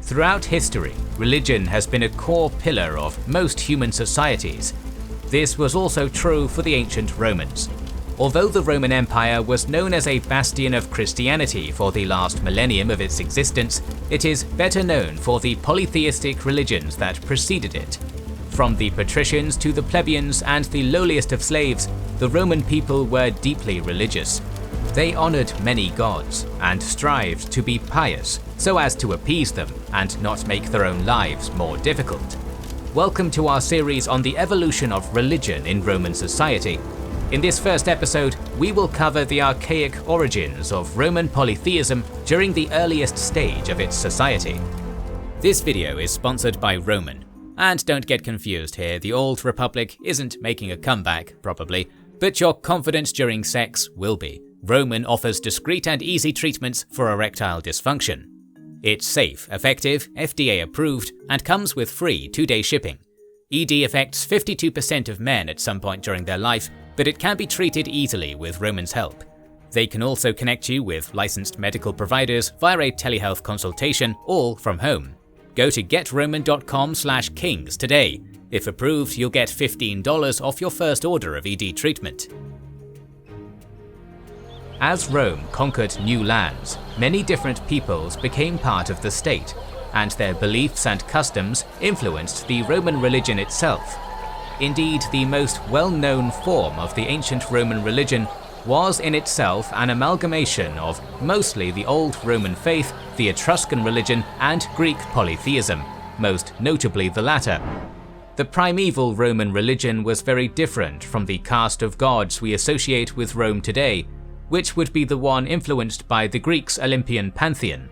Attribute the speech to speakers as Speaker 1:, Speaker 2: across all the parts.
Speaker 1: Throughout history, religion has been a core pillar of most human societies. This was also true for the ancient Romans. Although the Roman Empire was known as a bastion of Christianity for the last millennium of its existence, it is better known for the polytheistic religions that preceded it. From the patricians to the plebeians and the lowliest of slaves, the Roman people were deeply religious. They honored many gods and strived to be pious so as to appease them and not make their own lives more difficult. Welcome to our series on the evolution of religion in Roman society. In this first episode, we will cover the archaic origins of Roman polytheism during the earliest stage of its society. This video is sponsored by Roman. And don't get confused here, the old republic isn't making a comeback, probably, but your confidence during sex will be. Roman offers discreet and easy treatments for erectile dysfunction. It's safe, effective, FDA approved, and comes with free 2-day shipping. ED affects 52% of men at some point during their life, but it can be treated easily with Roman's help. They can also connect you with licensed medical providers via a telehealth consultation, all from home. Go to getroman.com/kings today. If approved, you'll get $15 off your first order of ED treatment. As Rome conquered new lands, many different peoples became part of the state, and their beliefs and customs influenced the Roman religion itself. Indeed, the most well-known form of the ancient Roman religion was in itself an amalgamation of mostly the old Roman faith, the Etruscan religion, and Greek polytheism, most notably the latter. The primeval Roman religion was very different from the caste of gods we associate with Rome today, which would be the one influenced by the Greeks' Olympian pantheon.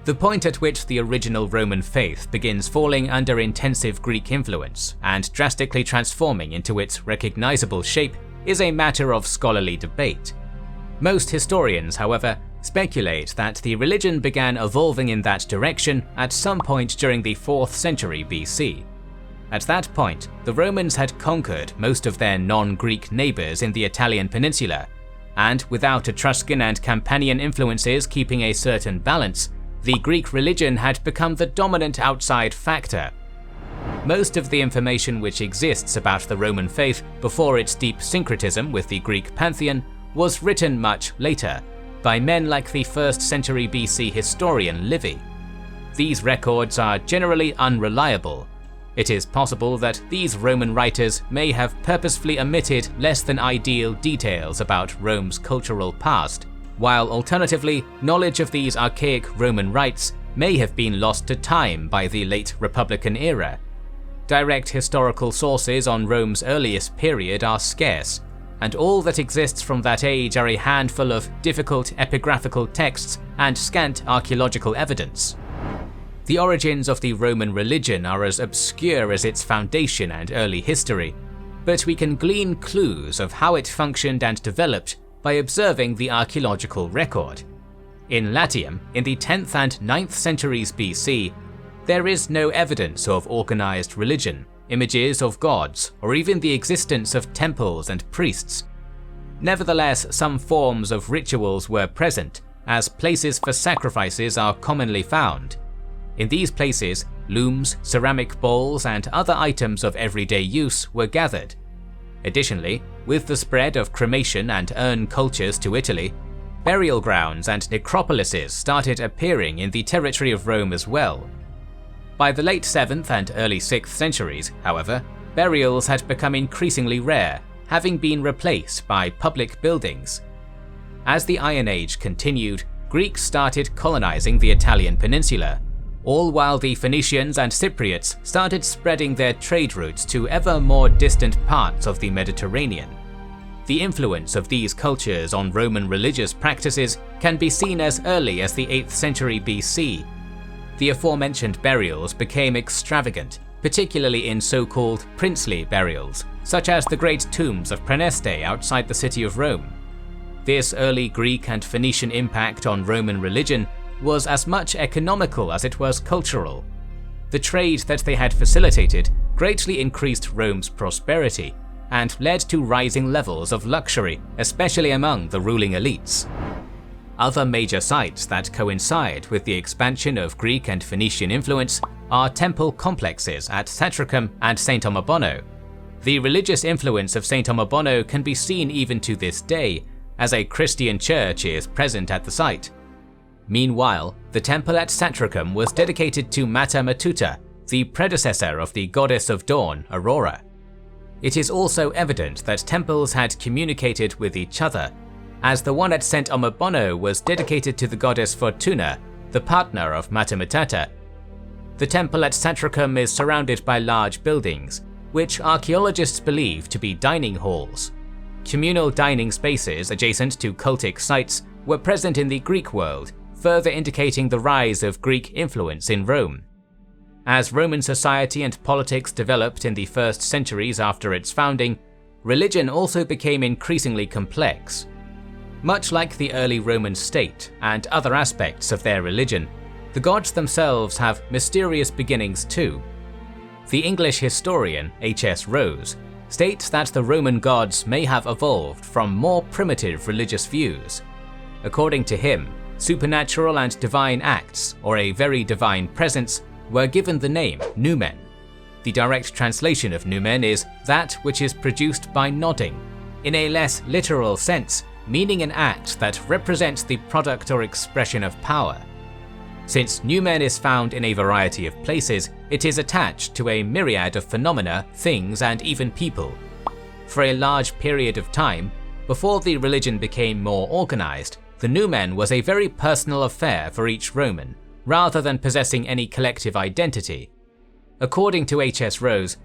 Speaker 1: The point at which the original Roman faith begins falling under intensive Greek influence and drastically transforming into its recognizable shape is a matter of scholarly debate. Most historians, however, speculate that the religion began evolving in that direction at some point during the 4th century BC. At that point, the Romans had conquered most of their non-Greek neighbors in the Italian peninsula, and without Etruscan and Campanian influences keeping a certain balance, the Greek religion had become the dominant outside factor. Most of the information which exists about the Roman faith before its deep syncretism with the Greek pantheon was written much later, by men like the 1st century BC historian Livy. These records are generally unreliable. It is possible that these Roman writers may have purposefully omitted less than ideal details about Rome's cultural past, while alternatively, knowledge of these archaic Roman rites may have been lost to time by the late Republican era. Direct historical sources on Rome's earliest period are scarce, and all that exists from that age are a handful of difficult epigraphical texts and scant archaeological evidence. The origins of the Roman religion are as obscure as its foundation and early history, but we can glean clues of how it functioned and developed by observing the archaeological record. In Latium, in the 10th and 9th centuries BC, there is no evidence of organized religion, images of gods, or even the existence of temples and priests. Nevertheless, some forms of rituals were present, as places for sacrifices are commonly found. In these places, looms, ceramic bowls, and other items of everyday use were gathered. Additionally, with the spread of cremation and urn cultures to Italy, burial grounds and necropolises started appearing in the territory of Rome as well. By the late 7th and early 6th centuries, however, burials had become increasingly rare, having been replaced by public buildings. As the Iron Age continued, Greeks started colonizing the Italian peninsula, all while the Phoenicians and Cypriots started spreading their trade routes to ever more distant parts of the Mediterranean. The influence of these cultures on Roman religious practices can be seen as early as the 8th century BC. The aforementioned burials became extravagant, particularly in so-called princely burials, such as the great tombs of Praeneste outside the city of Rome. This early Greek and Phoenician impact on Roman religion was as much economical as it was cultural. The trade that they had facilitated greatly increased Rome's prosperity and led to rising levels of luxury, especially among the ruling elites. Other major sites that coincide with the expansion of Greek and Phoenician influence are temple complexes at Cetricum and St. Omobono. The religious influence of St. Omobono can be seen even to this day, as a Christian church is present at the site. Meanwhile, the temple at Cetricum was dedicated to Mata Matuta, the predecessor of the goddess of dawn, Aurora. It is also evident that temples had communicated with each other, as the one at St. Omobono was dedicated to the goddess Fortuna, the partner of Mata Matata. The temple at Cetricum is surrounded by large buildings, which archaeologists believe to be dining halls. Communal dining spaces adjacent to cultic sites were present in the Greek world, further indicating the rise of Greek influence in Rome. As Roman society and politics developed in the first centuries after its founding, religion also became increasingly complex. Much like the early Roman state and other aspects of their religion, the gods themselves have mysterious beginnings too. The English historian H.S. Rose states that the Roman gods may have evolved from more primitive religious views. According to him, supernatural and divine acts, or a very divine presence, were given the name numen. The direct translation of numen is that which is produced by nodding, in a less literal sense, meaning an act that represents the product or expression of power. Since numen is found in a variety of places, it is attached to a myriad of phenomena, things, and even people. For a large period of time, before the religion became more organized, the numen was a very personal affair for each Roman, rather than possessing any collective identity. According to H.S. Rose,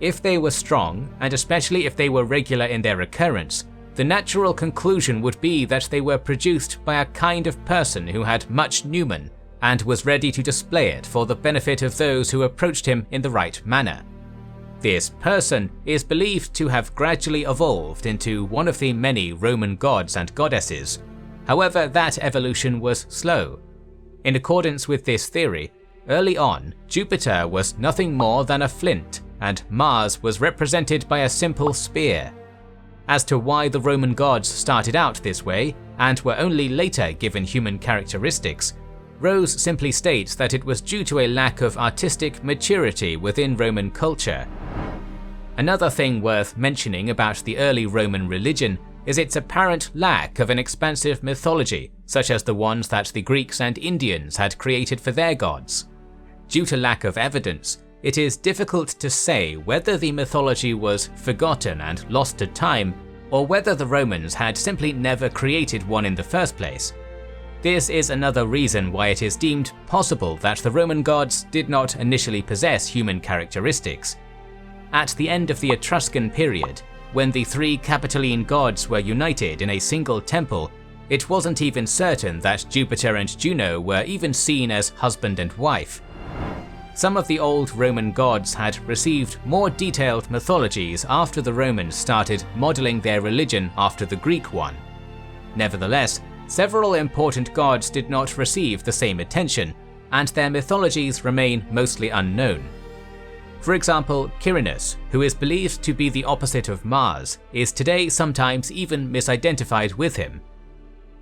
Speaker 1: if they were strong, and especially if they were regular in their occurrence, the natural conclusion would be that they were produced by a kind of person who had much numen, and was ready to display it for the benefit of those who approached him in the right manner. This person is believed to have gradually evolved into one of the many Roman gods and goddesses. However, that evolution was slow. In accordance with this theory, early on, Jupiter was nothing more than a flint, and Mars was represented by a simple spear. As to why the Roman gods started out this way, and were only later given human characteristics, Rose simply states that it was due to a lack of artistic maturity within Roman culture. Another thing worth mentioning about the early Roman religion is its apparent lack of an expansive mythology, such as the ones that the Greeks and Indians had created for their gods. Due to lack of evidence, it is difficult to say whether the mythology was forgotten and lost to time, or whether the Romans had simply never created one in the first place. This is another reason why it is deemed possible that the Roman gods did not initially possess human characteristics. At the end of the Etruscan period, when the three Capitoline gods were united in a single temple, it wasn't even certain that Jupiter and Juno were even seen as husband and wife. Some of the old Roman gods had received more detailed mythologies after the Romans started modeling their religion after the Greek one. Nevertheless, several important gods did not receive the same attention, and their mythologies remain mostly unknown. For example, Quirinus, who is believed to be the opposite of Mars, is today sometimes even misidentified with him.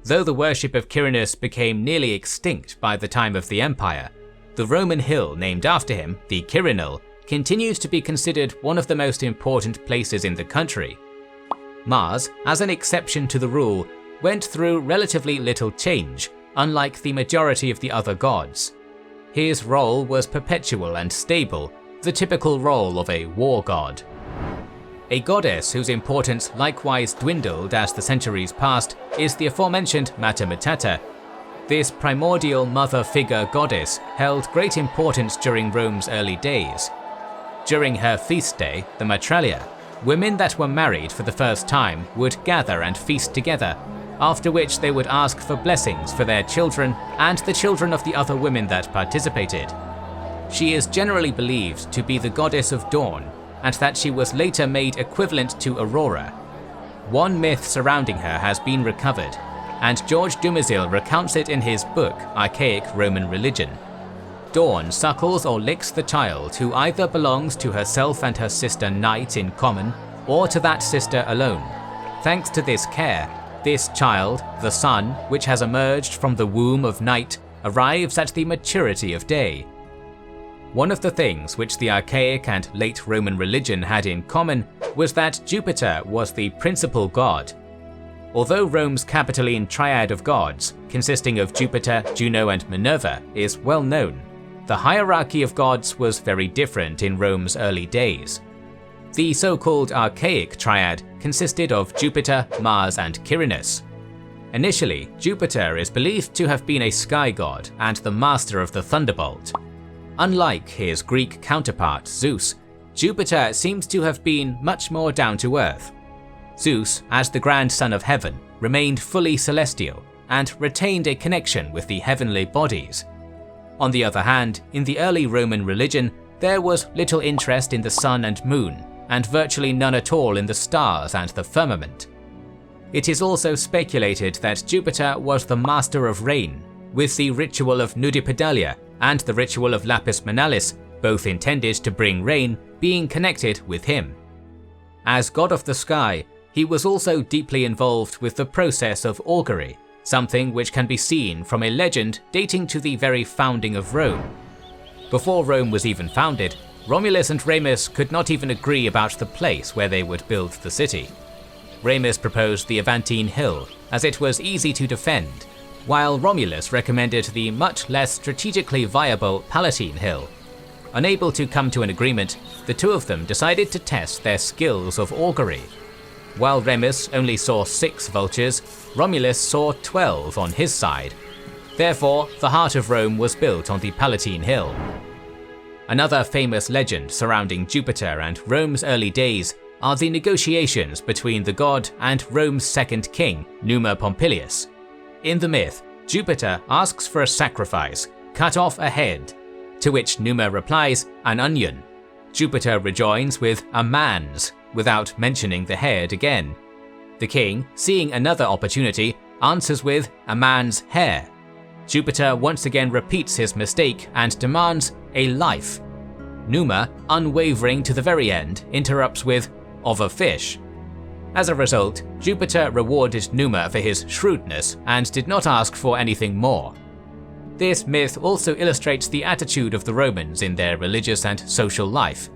Speaker 1: Though the worship of Quirinus became nearly extinct by the time of the Empire, the Roman hill named after him, the Quirinal, continues to be considered one of the most important places in the country. Mars, as an exception to the rule, went through relatively little change, unlike the majority of the other gods. His role was perpetual and stable, the typical role of a war god. A goddess whose importance likewise dwindled as the centuries passed is the aforementioned Mata Matata. This primordial mother figure goddess held great importance during Rome's early days. During her feast day, the Matralia, women that were married for the first time would gather and feast together, after which they would ask for blessings for their children and the children of the other women that participated. She is generally believed to be the goddess of dawn, and that she was later made equivalent to Aurora. One myth surrounding her has been recovered, and George Dumezil recounts it in his book Archaic Roman Religion. Dawn suckles or licks the child who either belongs to herself and her sister Night in common, or to that sister alone. Thanks to this care, This child, the sun, which has emerged from the womb of night, arrives at the maturity of day. One of the things which the archaic and late Roman religion had in common was that Jupiter was the principal god. Although Rome's Capitoline triad of gods, consisting of Jupiter, Juno and Minerva, is well known, the hierarchy of gods was very different in Rome's early days. The so-called archaic triad consisted of Jupiter, Mars and Quirinus. Initially, Jupiter is believed to have been a sky god and the master of the thunderbolt. Unlike his Greek counterpart Zeus, Jupiter seems to have been much more down to earth. Zeus, as the grandson of heaven, remained fully celestial and retained a connection with the heavenly bodies. On the other hand, in the early Roman religion, there was little interest in the sun and moon, and virtually none at all in the stars and the firmament. It is also speculated that Jupiter was the master of rain, with the ritual of Nudipedalia and the ritual of Lapis Manalis, both intended to bring rain, being connected with him. As god of the sky, he was also deeply involved with the process of augury, something which can be seen from a legend dating to the very founding of Rome. Before Rome was even founded, Romulus and Remus could not even agree about the place where they would build the city. Remus proposed the Aventine Hill, as it was easy to defend, while Romulus recommended the much less strategically viable Palatine Hill. Unable to come to an agreement, the two of them decided to test their skills of augury. While Remus only saw 6 vultures, Romulus saw 12 on his side. Therefore, the heart of Rome was built on the Palatine Hill. Another famous legend surrounding Jupiter and Rome's early days are the negotiations between the god and Rome's second king, Numa Pompilius. In the myth, Jupiter asks for a sacrifice, cut off a head, to which Numa replies, an onion. Jupiter rejoins with a man's, without mentioning the head again. The king, seeing another opportunity, answers with a man's hair. Jupiter once again repeats his mistake and demands a life. Numa, unwavering to the very end, interrupts with of a fish. As a result, Jupiter rewarded Numa for his shrewdness and did not ask for anything more. This myth also illustrates the attitude of the Romans in their religious and social life.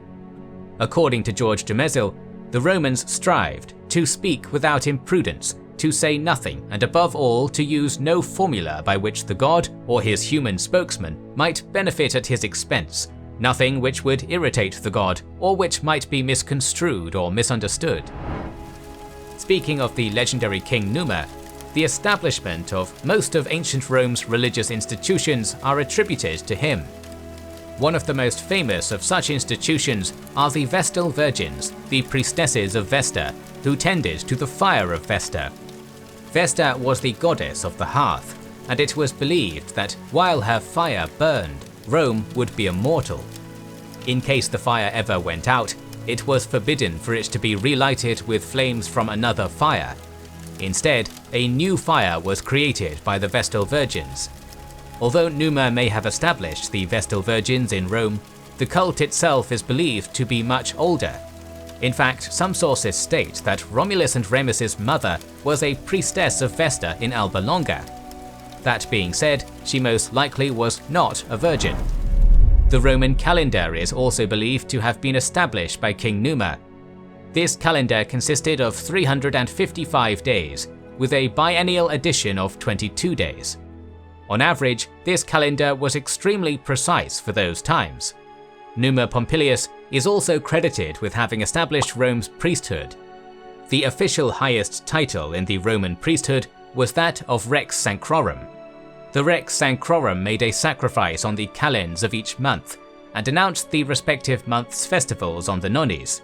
Speaker 1: According to George de Mézil, the Romans strived to speak without imprudence, to say nothing, and above all to use no formula by which the god or his human spokesman might benefit at his expense, nothing which would irritate the god or which might be misconstrued or misunderstood. Speaking of the legendary King Numa, the establishment of most of ancient Rome's religious institutions are attributed to him. One of the most famous of such institutions are the Vestal Virgins, the priestesses of Vesta, who tended to the fire of Vesta. Vesta was the goddess of the hearth, and it was believed that while her fire burned, Rome would be immortal. In case the fire ever went out, it was forbidden for it to be relighted with flames from another fire. Instead, a new fire was created by the Vestal Virgins. Although Numa may have established the Vestal Virgins in Rome, the cult itself is believed to be much older. In fact, some sources state that Romulus and Remus's mother was a priestess of Vesta in Alba Longa. That being said, she most likely was not a virgin. The Roman calendar is also believed to have been established by King Numa. This calendar consisted of 355 days, with a biennial addition of 22 days. On average, this calendar was extremely precise for those times. Numa Pompilius is also credited with having established Rome's priesthood. The official highest title in the Roman priesthood was that of Rex Sacrorum. The Rex Sacrorum made a sacrifice on the calends of each month, and announced the respective month's festivals on the nonnies.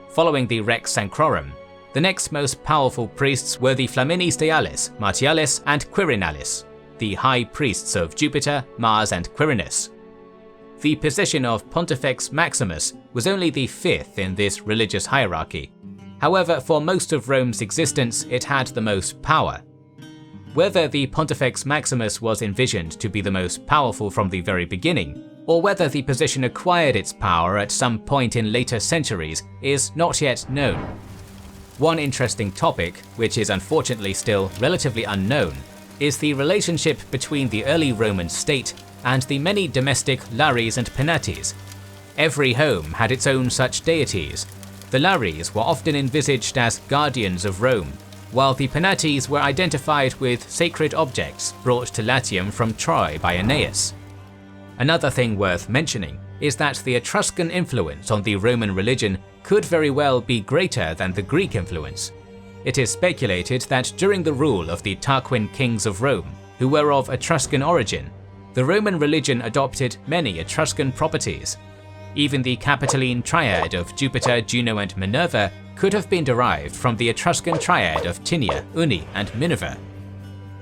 Speaker 1: Following the Rex Sacrorum, the next most powerful priests were the Flaminis Dialis, Martialis, and Quirinalis, the high priests of Jupiter, Mars, and Quirinus. The position of Pontifex Maximus was only the 5th in this religious hierarchy. However, for most of Rome's existence, it had the most power. Whether the Pontifex Maximus was envisioned to be the most powerful from the very beginning, or whether the position acquired its power at some point in later centuries, is not yet known. One interesting topic, which is unfortunately still relatively unknown, is the relationship between the early Roman state and the many domestic Lares and Penates. Every home had its own such deities. The Lares were often envisaged as guardians of Rome, while the Penates were identified with sacred objects brought to Latium from Troy by Aeneas. Another thing worth mentioning is that the Etruscan influence on the Roman religion could very well be greater than the Greek influence. It is speculated that during the rule of the Tarquin kings of Rome, who were of Etruscan origin, the Roman religion adopted many Etruscan properties. Even the Capitoline triad of Jupiter, Juno and Minerva could have been derived from the Etruscan triad of Tinia, Uni and Minerva.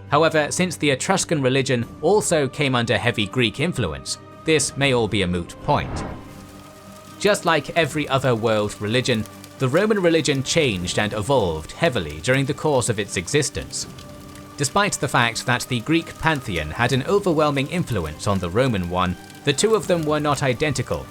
Speaker 1: However, since the Etruscan religion also came under heavy Greek influence, this may all be a moot point. Just like every other world religion, the Roman religion changed and evolved heavily during the course of its existence. Despite the fact that the Greek pantheon had an overwhelming influence on the Roman one, the two of them were not identical.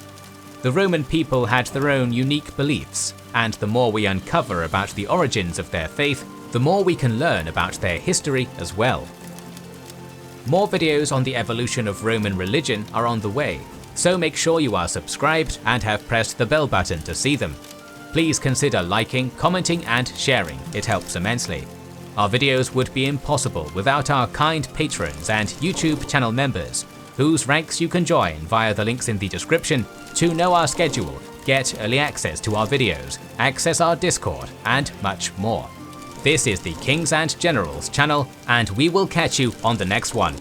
Speaker 1: The Roman people had their own unique beliefs, and the more we uncover about the origins of their faith, the more we can learn about their history as well. More videos on the evolution of Roman religion are on the way, so make sure you are subscribed and have pressed the bell button to see them. Please consider liking, commenting and sharing, it helps immensely. Our videos would be impossible without our kind patrons and YouTube channel members, whose ranks you can join via the links in the description to know our schedule, get early access to our videos, access our Discord, and much more. This is the Kings and Generals channel, and we will catch you on the next one.